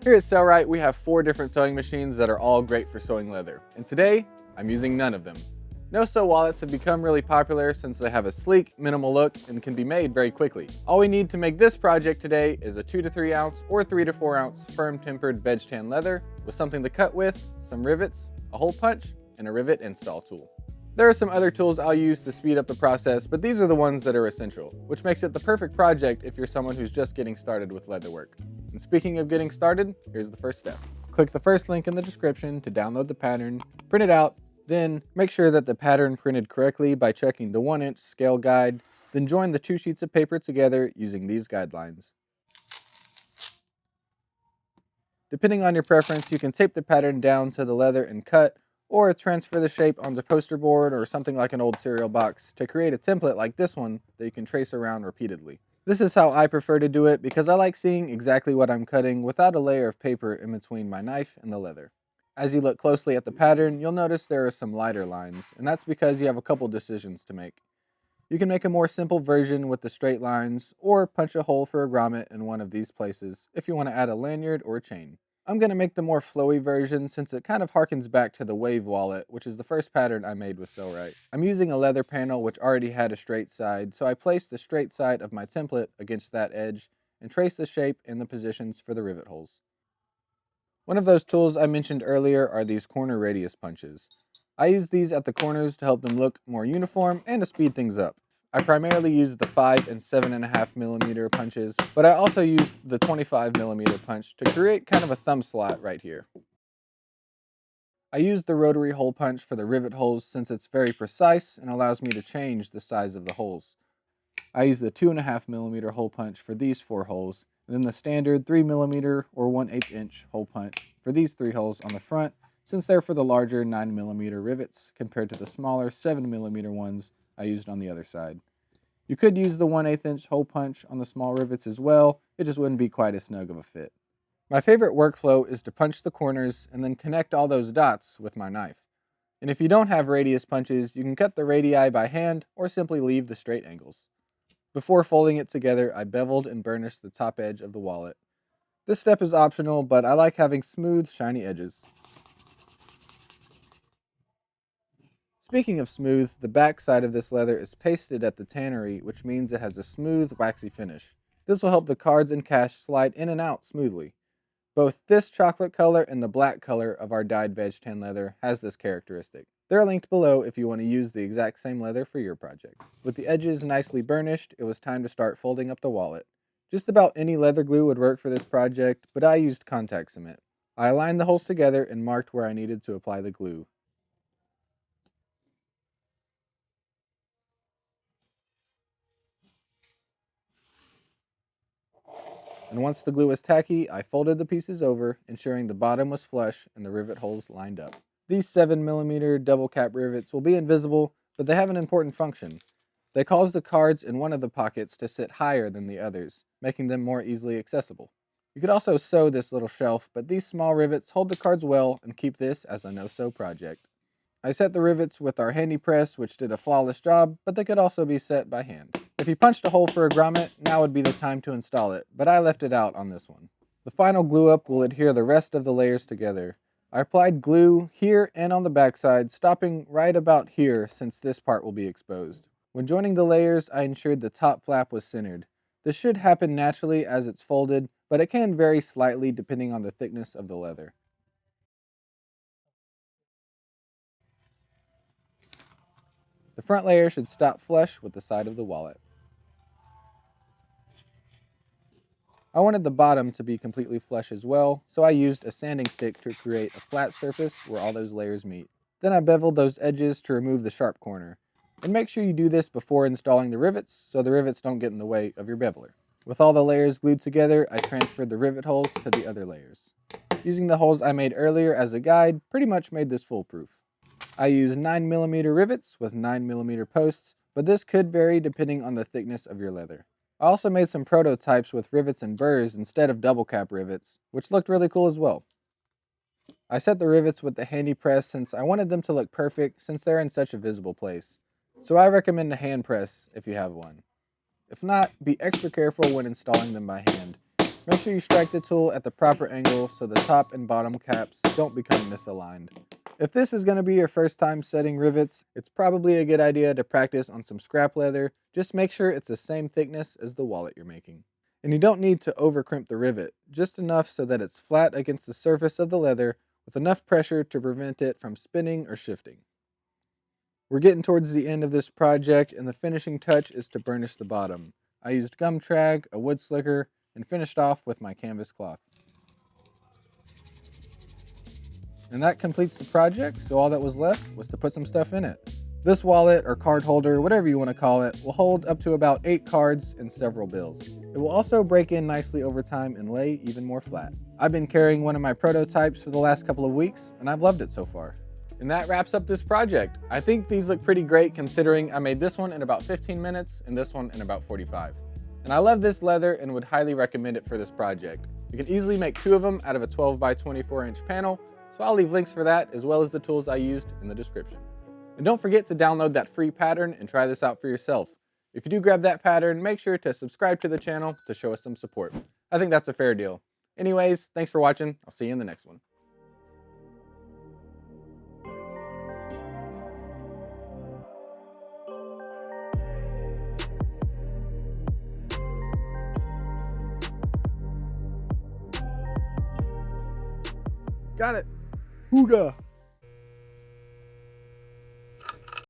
Here at Sailrite, we have 4 different sewing machines that are all great for sewing leather, and today, I'm using none of them. No-sew wallets have become really popular since they have a sleek, minimal look and can be made very quickly. All we need to make this project today is a 2 to 3 ounce or 3 to 4 ounce firm tempered veg tan leather with something to cut with, some rivets, a hole punch, and a rivet install tool. There are some other tools I'll use to speed up the process, but these are the ones that are essential, which makes it the perfect project if you're someone who's just getting started with leatherwork. And speaking of getting started, here's the first step. Click the first link in the description to download the pattern, print it out, then make sure that the pattern printed correctly by checking the 1-inch scale guide, then join the 2 sheets of paper together using these guidelines. Depending on your preference, you can tape the pattern down to the leather and cut, or transfer the shape onto poster board or something like an old cereal box to create a template like this one that you can trace around repeatedly. This is how I prefer to do it because I like seeing exactly what I'm cutting without a layer of paper in between my knife and the leather. As you look closely at the pattern, you'll notice there are some lighter lines, and that's because you have a couple decisions to make. You can make a more simple version with the straight lines, or punch a hole for a grommet in one of these places if you want to add a lanyard or a chain. I'm going to make the more flowy version since it kind of harkens back to the wave wallet, which is the first pattern I made with Sailrite. I'm using a leather panel which already had a straight side, so I placed the straight side of my template against that edge and traced the shape and the positions for the rivet holes. One of those tools I mentioned earlier are these corner radius punches. I use these at the corners to help them look more uniform and to speed things up. I primarily use the 5 and 7.5 millimeter punches, but I also use the 25 millimeter punch to create kind of a thumb slot right here. I use the rotary hole punch for the rivet holes since it's very precise and allows me to change the size of the holes. I use the 2.5 millimeter hole punch for these 4 holes, and then the standard 3 millimeter or 1/8 inch hole punch for these 3 holes on the front, since they're for the larger 9 millimeter rivets compared to the smaller 7 millimeter ones I used on the other side. You could use the 1/8 inch hole punch on the small rivets as well, it just wouldn't be quite as snug of a fit. My favorite workflow is to punch the corners and then connect all those dots with my knife. And if you don't have radius punches, you can cut the radii by hand or simply leave the straight angles. Before folding it together, I beveled and burnished the top edge of the wallet. This step is optional, but I like having smooth, shiny edges. Speaking of smooth, the back side of this leather is pasted at the tannery, which means it has a smooth, waxy finish. This will help the cards and cash slide in and out smoothly. Both this chocolate color and the black color of our dyed veg tan leather has this characteristic. They're linked below if you want to use the exact same leather for your project. With the edges nicely burnished, it was time to start folding up the wallet. Just about any leather glue would work for this project, but I used contact cement. I aligned the holes together and marked where I needed to apply the glue. And once the glue was tacky, I folded the pieces over, ensuring the bottom was flush and the rivet holes lined up. These 7 millimeter double cap rivets will be invisible, but they have an important function. They cause the cards in one of the pockets to sit higher than the others, making them more easily accessible. You could also sew this little shelf, but these small rivets hold the cards well and keep this as a no-sew project. I set the rivets with our handy press, which did a flawless job, but they could also be set by hand. If you punched a hole for a grommet, now would be the time to install it, but I left it out on this one. The final glue up will adhere the rest of the layers together. I applied glue here and on the backside, stopping right about here since this part will be exposed. When joining the layers, I ensured the top flap was centered. This should happen naturally as it's folded, but it can vary slightly depending on the thickness of the leather. The front layer should stop flush with the side of the wallet. I wanted the bottom to be completely flush as well, so I used a sanding stick to create a flat surface where all those layers meet. Then I beveled those edges to remove the sharp corner. And make sure you do this before installing the rivets so the rivets don't get in the way of your beveler. With all the layers glued together, I transferred the rivet holes to the other layers. Using the holes I made earlier as a guide pretty much made this foolproof. I used 9 millimeter rivets with 9 millimeter posts, but this could vary depending on the thickness of your leather. I also made some prototypes with rivets and burrs instead of double cap rivets, which looked really cool as well. I set the rivets with the handy press since I wanted them to look perfect since they're in such a visible place. So I recommend a hand press if you have one. If not, be extra careful when installing them by hand. Make sure you strike the tool at the proper angle so the top and bottom caps don't become misaligned. If this is going to be your first time setting rivets, it's probably a good idea to practice on some scrap leather. Just make sure it's the same thickness as the wallet you're making. And you don't need to over crimp the rivet, just enough so that it's flat against the surface of the leather with enough pressure to prevent it from spinning or shifting. We're getting towards the end of this project, and the finishing touch is to burnish the bottom. I used gum trag, a wood slicker, and finished off with my canvas cloth. And that completes the project, so all that was left was to put some stuff in it. This wallet, or card holder, whatever you want to call it, will hold up to about 8 cards and several bills. It will also break in nicely over time and lay even more flat. I've been carrying one of my prototypes for the last couple of weeks, and I've loved it so far. And that wraps up this project. I think these look pretty great considering I made this one in about 15 minutes and this one in about 45. And I love this leather and would highly recommend it for this project. You can easily make 2 of them out of a 12 by 24 inch panel, so I'll leave links for that as well as the tools I used in the description. And don't forget to download that free pattern and try this out for yourself. If you do grab that pattern, make sure to subscribe to the channel to show us some support. I think that's a fair deal. Anyways, thanks for watching. I'll see you in the next one. Got it. Hooga.